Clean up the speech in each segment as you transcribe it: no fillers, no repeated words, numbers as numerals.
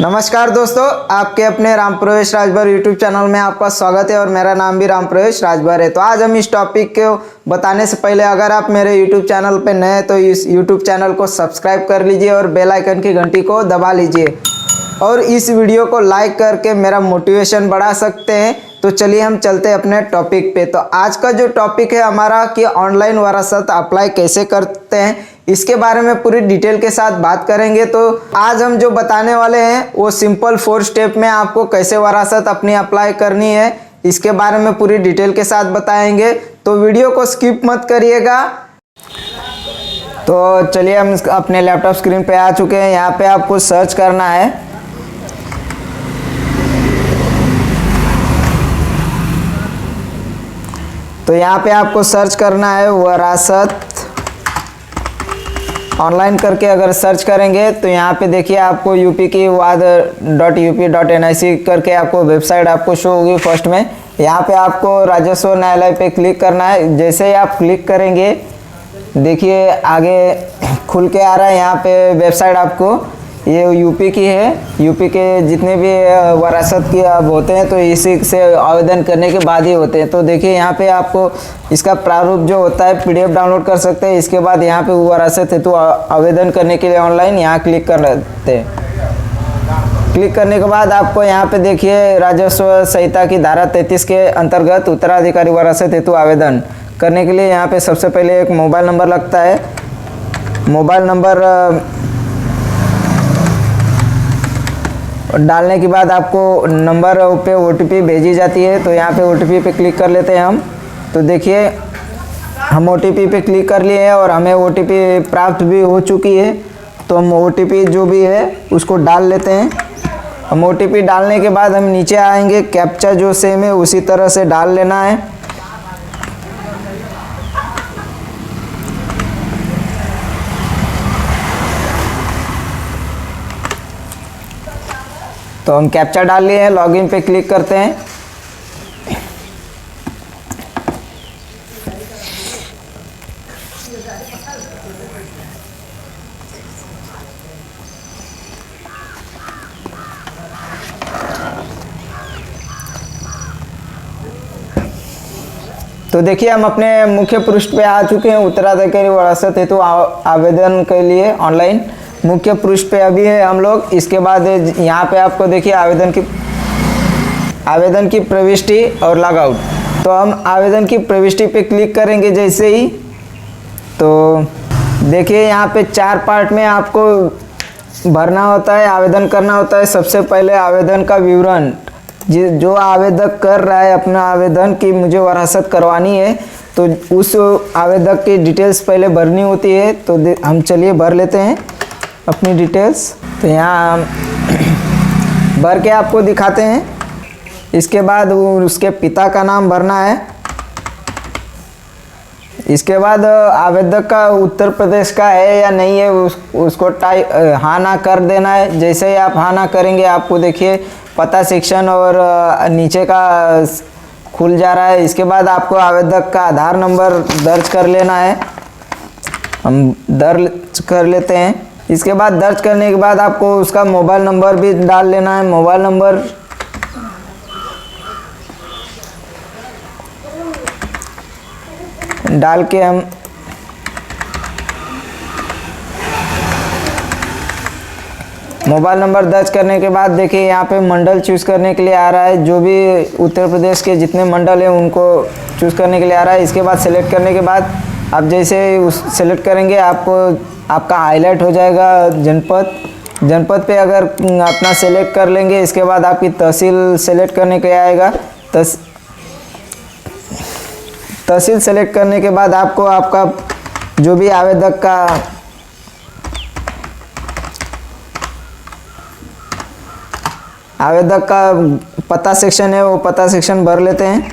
नमस्कार दोस्तों, आपके अपने राम प्रवेश राजभर यूट्यूब चैनल में आपका स्वागत है और मेरा नाम भी राम प्रवेश राजभर है। तो आज हम इस टॉपिक को बताने से पहले अगर आप मेरे यूट्यूब चैनल पर नए हैं तो इस यूट्यूब चैनल को सब्सक्राइब कर लीजिए और बेल आइकन की घंटी को दबा लीजिए और इस वीडियो को लाइक करके मेरा मोटिवेशन बढ़ा सकते हैं। तो चलिए हम चलते हैं अपने टॉपिक पे। तो आज का जो टॉपिक है हमारा कि ऑनलाइन वरासत अप्लाई कैसे करते हैं, इसके बारे में पूरी डिटेल के साथ बात करेंगे। तो आज हम जो बताने वाले हैं वो सिंपल 4 स्टेप में आपको कैसे वरासत अपनी अप्लाई करनी है, इसके बारे में पूरी डिटेल के साथ बताएंगे। तो वीडियो को स्किप मत करिएगा। तो चलिए हम अपने लैपटॉप स्क्रीन पे आ चुके हैं। यहाँ पे आपको सर्च करना है तो यहाँ पे आपको सर्च करना है वरासत ऑनलाइन करके। अगर सर्च करेंगे तो यहाँ पे देखिए आपको यूपी की waad.up.nic करके आपको वेबसाइट आपको शो होगी। फर्स्ट में यहाँ पे आपको राजस्व न्यायालय पे क्लिक करना है। जैसे ही आप क्लिक करेंगे देखिए आगे खुल के आ रहा है। यहाँ पे वेबसाइट आपको ये यूपी की है। यूपी के जितने भी वरासत की अब होते हैं तो इसी से आवेदन करने के बाद ही होते हैं। तो देखिए यहाँ पे आपको इसका प्रारूप जो होता है पीडीएफ डाउनलोड कर सकते हैं। इसके बाद यहाँ पे वरासत हेतु आवेदन करने के लिए ऑनलाइन यहाँ क्लिक कर लेते हैं। क्लिक करने के बाद आपको यहाँ पे देखिए राजस्व संहिता की धारा 33 के अंतर्गत उत्तराधिकारी वरासत हेतु आवेदन करने के लिए यहाँ पे सबसे पहले एक मोबाइल नंबर लगता है। मोबाइल नंबर डालने के बाद आपको नंबर पे ओटीपी भेजी जाती है। तो यहाँ पे ओटीपी पे क्लिक कर लेते हैं हम। तो देखिए हम ओटीपी पे क्लिक कर लिए हैं और हमें ओटीपी प्राप्त भी हो चुकी है। तो हम ओटीपी जो भी है उसको डाल लेते हैं। हम ओटीपी डालने के बाद हम नीचे आएंगे, कैप्चा जो सेम है उसी तरह से डाल लेना है। तो हम कैप्चा डाल लिए हैं, लॉगिन पे क्लिक करते हैं। तो देखिए हम अपने मुख्य पृष्ठ पे आ चुके हैं। उत्तराधिकारी वरासत हेतु आवेदन के लिए ऑनलाइन मुख्य पृष्ठ पे अभी है हम लोग। इसके बाद यहाँ पे आपको देखिए आवेदन की प्रविष्टि और लॉगआउट। तो हम आवेदन की प्रविष्टि पे क्लिक करेंगे जैसे ही। तो देखिए यहाँ पे 4 पार्ट में आपको भरना होता है, आवेदन करना होता है। सबसे पहले आवेदन का विवरण, जो आवेदक कर रहा है अपना आवेदन की मुझे वरासत करवानी है तो उस आवेदक की डिटेल्स पहले भरनी होती है। तो हम चलिए भर लेते हैं अपनी डिटेल्स। तो यहाँ भर के आपको दिखाते हैं। इसके बाद उसके पिता का नाम भरना है। इसके बाद आवेदक का उत्तर प्रदेश का है या नहीं है उसको हाँ ना कर देना है। जैसे ही आप हाँ ना करेंगे आपको देखिए पता सेक्शन और नीचे का खुल जा रहा है। इसके बाद आपको आवेदक का आधार नंबर दर्ज कर लेना है। हम दर्ज कर लेते हैं। इसके बाद दर्ज करने के बाद आपको उसका मोबाइल नंबर भी डाल लेना है। मोबाइल नंबर डाल के हम मोबाइल नंबर दर्ज करने के बाद देखिए यहाँ पे मंडल चूज़ करने के लिए आ रहा है। जो भी उत्तर प्रदेश के जितने मंडल हैं उनको चूज़ करने के लिए आ रहा है। इसके बाद सेलेक्ट करने के बाद आप जैसे उस सेलेक्ट करेंगे आपको आपका हाईलाइट हो जाएगा जनपद पे अगर अपना सेलेक्ट कर लेंगे। इसके बाद आपकी तहसील सेलेक्ट करने के आएगा। तहसील सेलेक्ट करने के बाद आपको आपका जो भी आवेदक का पता सेक्शन है वो पता सेक्शन भर लेते हैं।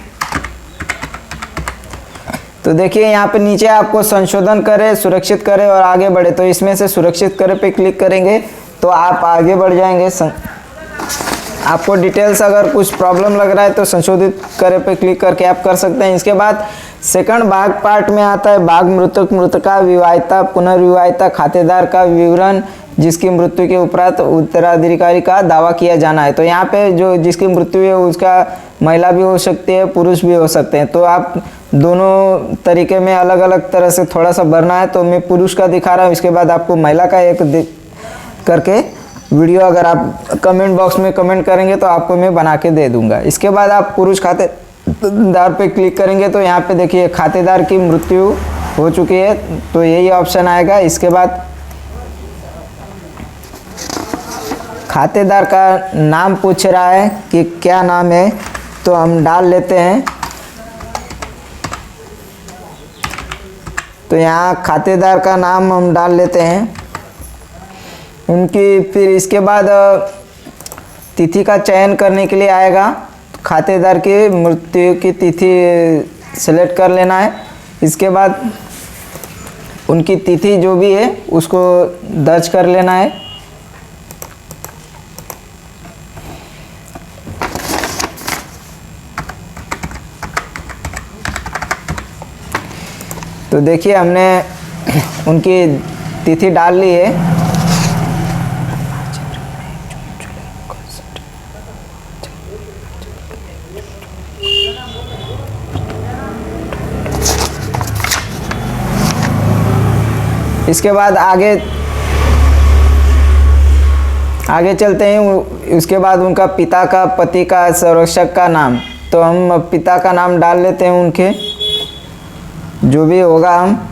तो देखिए यहाँ पे नीचे आपको संशोधन करें, सुरक्षित करें और आगे बढ़े। तो इसमें से सुरक्षित करें पे क्लिक करेंगे तो आप आगे बढ़ जाएंगे। आपको डिटेल्स अगर कुछ प्रॉब्लम लग रहा है तो संशोधित करें पे क्लिक करके आप कर सकते हैं। इसके बाद सेकंड भाग पार्ट में आता है भाग मृतक मृतका विवाहिता पुनर्विवाहिता खातेदार का विवरण जिसकी मृत्यु के उपरांत उत्तराधिकारी का दावा किया जाना है। तो यहाँ पे जो जिसकी मृत्यु है उसका महिला भी हो सकती है, पुरुष भी हो सकते हैं। तो आप दोनों तरीके में अलग अलग तरह से थोड़ा सा भरना है। तो मैं पुरुष का दिखा रहा हूँ, इसके बाद आपको महिला का एक करके वीडियो अगर आप कमेंट बॉक्स में कमेंट करेंगे तो आपको मैं बना के दे दूंगा। इसके बाद आप पुरुष खातेदार पे क्लिक करेंगे तो यहाँ पे देखिए खातेदार की मृत्यु हो चुकी है, तो यही ऑप्शन आएगा। इसके बाद खातेदार का नाम पूछ रहा है कि क्या नाम है, तो हम डाल लेते हैं। तो यहाँ खातेदार का नाम हम डाल लेते हैं उनकी। फिर इसके बाद तिथि का चयन करने के लिए आएगा। खातेदार की मृत्यु की तिथि सेलेक्ट कर लेना है। इसके बाद उनकी तिथि जो भी है उसको दर्ज कर लेना है। तो देखिए हमने उनकी तिथि डाल ली है। इसके बाद आगे चलते हैं। उसके बाद उनका पिता का, पति का, संरक्षक का नाम, तो हम पिता का नाम डाल लेते हैं उनके, जो भी होगा हम।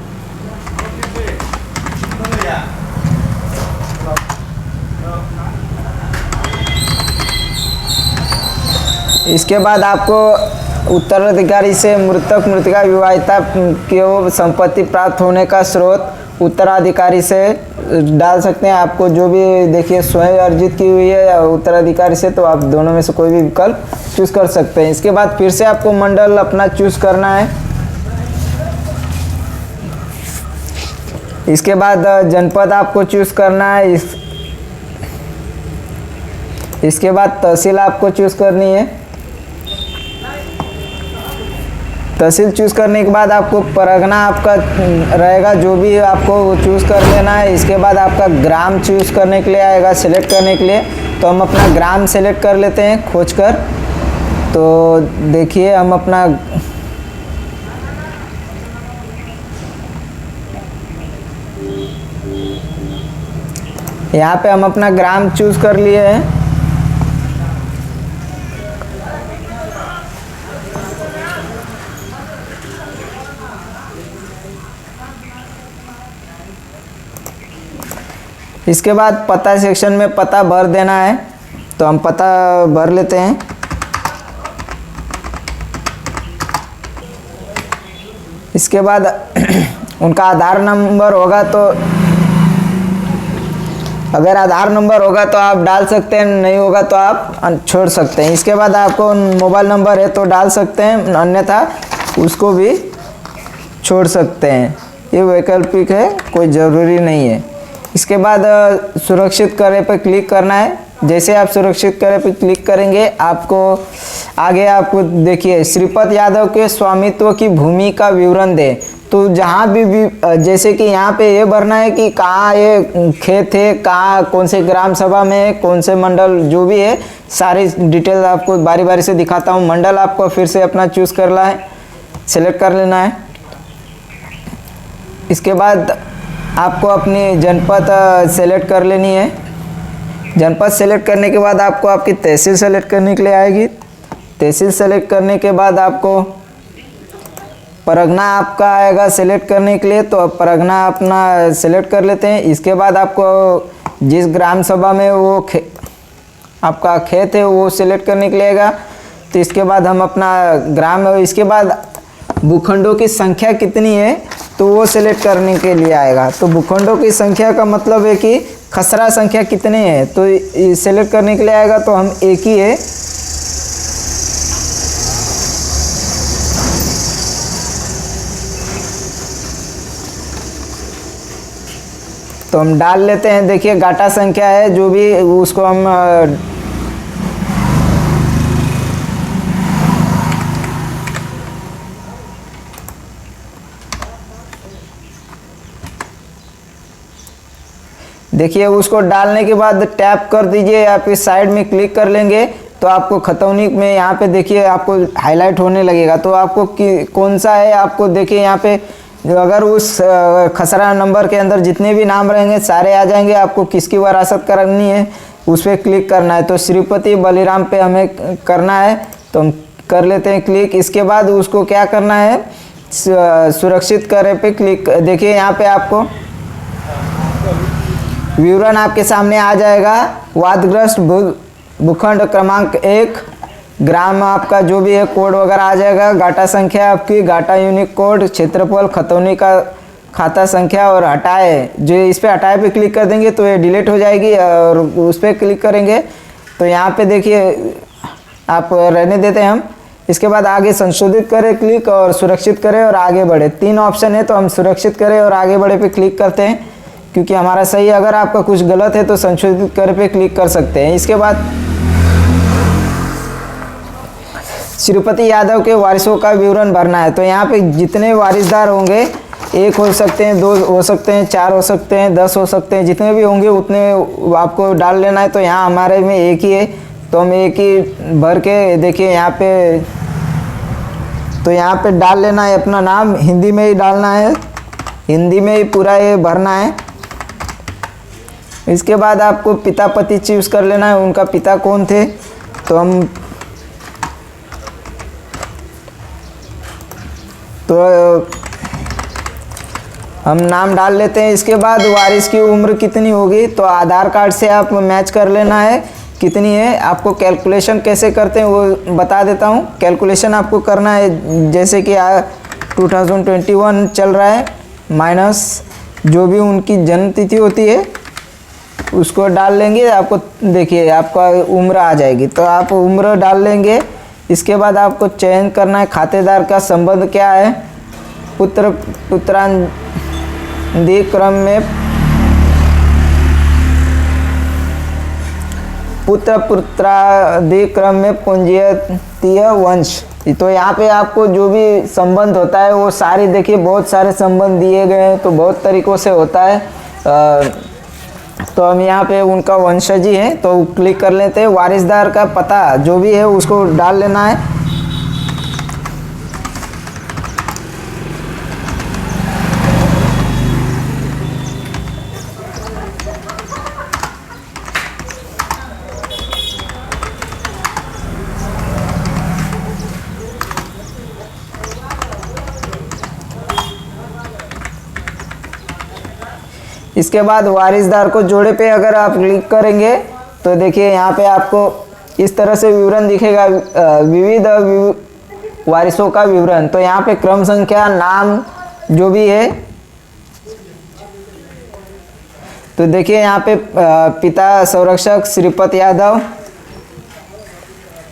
इसके बाद आपको उत्तराधिकारी से मृतक मृतिका विवाहिता को संपत्ति प्राप्त होने का स्रोत उत्तराधिकारी से डाल सकते हैं। आपको जो भी देखिए स्वयं अर्जित की हुई है या उत्तराधिकारी से, तो आप दोनों में से कोई भी विकल्प चूज कर सकते हैं। इसके बाद फिर से आपको मंडल अपना चूज करना है। इसके बाद जनपद आपको चूज करना है। इसके बाद तहसील आपको चूज करनी है। तहसील चूज़ करने के बाद आपको परगना आपका रहेगा, जो भी आपको वो चूज़ कर लेना है। इसके बाद आपका ग्राम चूज़ करने के लिए आएगा, सिलेक्ट करने के लिए। तो हम अपना ग्राम सेलेक्ट कर लेते हैं खोज कर। तो देखिए हम अपना यहाँ पे हम अपना ग्राम चूज़ कर लिए हैं। इसके बाद पता सेक्शन में पता भर देना है, तो हम पता भर लेते हैं। इसके बाद उनका आधार नंबर होगा, तो अगर आधार नंबर होगा तो आप डाल सकते हैं, नहीं होगा तो आप छोड़ सकते हैं। इसके बाद आपको मोबाइल नंबर है तो डाल सकते हैं, अन्यथा उसको भी छोड़ सकते हैं। ये वैकल्पिक है, कोई ज़रूरी नहीं है। इसके बाद सुरक्षित करे पर क्लिक करना है। जैसे आप सुरक्षित करे पर क्लिक करेंगे, आपको आगे आपको देखिए श्रीपत यादव के स्वामित्व की भूमि का विवरण दे। तो जहाँ भी जैसे कि यहाँ पे ये भरना है कि कहाँ ये खेत है, कहाँ कौन से ग्राम सभा में है, कौन से मंडल, जो भी है सारी डिटेल आपको बारी बारी से दिखाता हूँ। मंडल आपको फिर से अपना चूज़ करना है, सेलेक्ट कर लेना है। इसके बाद आपको अपनी जनपद सेलेक्ट कर लेनी है। जनपद सेलेक्ट करने के बाद आपको आपकी तहसील सेलेक्ट करने के लिए आएगी। तहसील सेलेक्ट करने के बाद आपको परगना आपका आएगा सेलेक्ट करने के लिए, तो परगना अपना सेलेक्ट कर लेते हैं। इसके बाद आपको जिस ग्राम सभा में वो आपका खेत है वो सेलेक्ट करने के लिए आएगा। तो इसके बाद हम अपना ग्राम है, इसके बाद भूखंडों की संख्या कितनी है तो वो सेलेक्ट करने के लिए आएगा। तो भूखंडों की संख्या का मतलब है कि खसरा संख्या कितने हैं, तो सेलेक्ट करने के लिए आएगा। तो हम एक ही है, तो हम डाल लेते हैं। देखिए गाटा संख्या है, जो भी उसको हम देखिए उसको डालने के बाद टैप कर दीजिए, आप इस साइड में क्लिक कर लेंगे तो आपको खतौनी में यहाँ पे देखिए आपको हाईलाइट होने लगेगा। तो आपको कौन सा है, आपको देखिए यहाँ पे अगर उस खसरा नंबर के अंदर जितने भी नाम रहेंगे सारे आ जाएंगे। आपको किसकी वरासत करनी है उस पर क्लिक करना है। तो श्रीपति बलिराम पे हमें करना है तो हम कर लेते हैं क्लिक। इसके बाद उसको क्या करना है, सुरक्षित करे पे क्लिक। देखिए यहाँ पे आपको विवरण आपके सामने आ जाएगा। वादग्रस्त भूखंड क्रमांक 1, ग्राम आपका जो भी है कोड वगैरह आ जाएगा, गाटा संख्या आपकी, गाटा यूनिक कोड, क्षेत्रफल, खतौनी का खाता संख्या और हटाए। जो इस पे हटाए पे क्लिक कर देंगे तो ये डिलीट हो जाएगी और उस पर क्लिक करेंगे तो यहाँ पे देखिए आप रहने देते हैं हम। इसके बाद आगे संशोधित करें क्लिक और सुरक्षित करें और आगे बढ़े, 3 ऑप्शन है तो हम सुरक्षित करें और आगे बढ़े पे क्लिक करते हैं क्योंकि हमारा सही है। अगर आपका कुछ गलत है तो संशोधित करें पे क्लिक कर सकते हैं। इसके बाद श्रीपति यादव के वारिसों का विवरण भरना है। तो यहाँ पे जितने वारिसदार होंगे, 1 हो सकते हैं, 2 हो सकते हैं, 4 हो सकते हैं, 10 हो सकते हैं, जितने भी होंगे उतने आपको डाल लेना है। तो यहाँ हमारे में 1 ही है तो हम 1 ही भर के देखिए यहाँ पे, तो यहाँ पे डाल लेना है अपना नाम, हिंदी में ही डालना है, हिंदी में ही पूरा ये भरना है। इसके बाद आपको पिता पति चूज कर लेना है, उनका पिता कौन थे तो हम नाम डाल लेते हैं। इसके बाद वारिस की उम्र कितनी होगी तो आधार कार्ड से आप मैच कर लेना है कितनी है। आपको कैलकुलेशन कैसे करते हैं वो बता देता हूँ। कैलकुलेशन आपको करना है जैसे कि 2021 चल रहा है, माइनस जो भी उनकी जन्म तिथि होती है उसको डाल लेंगे। आपको देखिए आपका उम्र आ जाएगी तो आप उम्र डाल लेंगे। इसके बाद आपको चयन करना है खातेदार का संबंध क्या है, पुत्र पुत्रादि क्रम में, पुत्र पुत्रादि क्रम में पूंजीयतीय वंश। तो यहाँ पे आपको जो भी संबंध होता है वो सारे देखिए बहुत सारे संबंध दिए गए हैं तो बहुत तरीक़ों से होता है। तो हम यहाँ पे उनका वंशज ही है तो क्लिक कर लेते हैं। वारिसदार का पता जो भी है उसको डाल लेना है। इसके बाद वारिसदार को जोड़े पे अगर आप क्लिक करेंगे तो देखिए यहाँ पे आपको इस तरह से विवरण दिखेगा, विविध वारिसों का विवरण। तो यहाँ पे क्रम संख्या, नाम जो भी है तो देखिए यहाँ पे पिता संरक्षक श्रीपति यादव,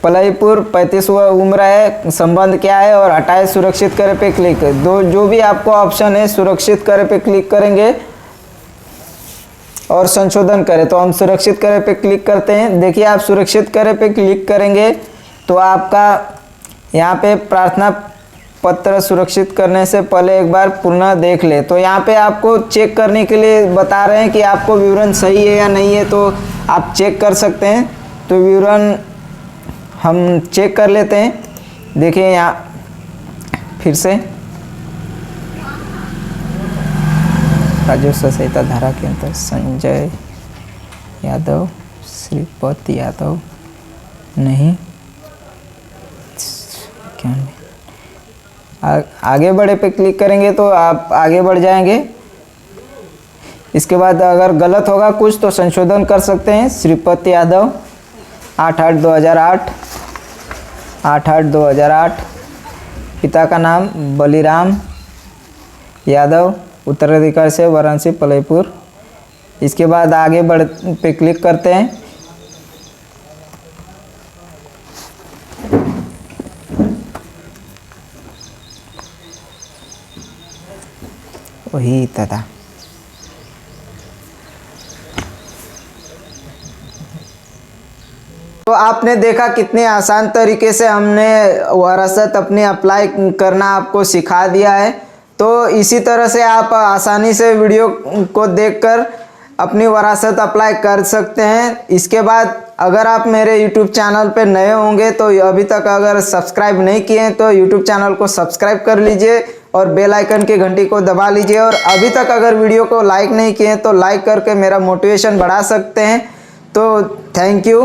पलईपुर, 35 उम्र है, संबंध क्या है और हटाए सुरक्षित करे पे क्लिक। जो भी आपको ऑप्शन है सुरक्षित करे पे क्लिक करेंगे और संशोधन करें तो हम सुरक्षित करें पे क्लिक करते हैं। देखिए आप सुरक्षित करें पे क्लिक करेंगे तो आपका यहाँ पे प्रार्थना पत्र सुरक्षित करने से पहले एक बार पुनः देख ले। तो यहाँ पे आपको चेक करने के लिए बता रहे हैं कि आपको विवरण सही है या नहीं है तो आप चेक कर सकते हैं। तो विवरण हम चेक कर लेते हैं। देखिए यहाँ फिर से राजस्व संहिता धारा के अंतर्गत संजय यादव, श्रीपति यादव नहीं, क्या नहीं। आगे बढ़े पे क्लिक करेंगे तो आप आगे बढ़ जाएंगे। इसके बाद अगर गलत होगा कुछ तो संशोधन कर सकते हैं। श्रीपति यादव 8/8/2008, 8/8/2008, पिता का नाम बलिराम यादव, उत्तराधिकार से वाराणसी पलईपुर। इसके बाद आगे बढ़ पे क्लिक करते हैं। वही तथा तो आपने देखा कितने आसान तरीके से हमने वरासत अपनी अप्लाई करना आपको सिखा दिया है। तो इसी तरह से आप आसानी से वीडियो को देखकर अपनी वरासत अप्लाई कर सकते हैं। इसके बाद अगर आप मेरे YouTube चैनल पे नए होंगे तो अभी तक अगर सब्सक्राइब नहीं किए हैं तो YouTube चैनल को सब्सक्राइब कर लीजिए और बेल आइकन की घंटी को दबा लीजिए। और अभी तक अगर वीडियो को लाइक नहीं किए हैं तो लाइक करके मेरा मोटिवेशन बढ़ा सकते हैं। तो थैंक यू।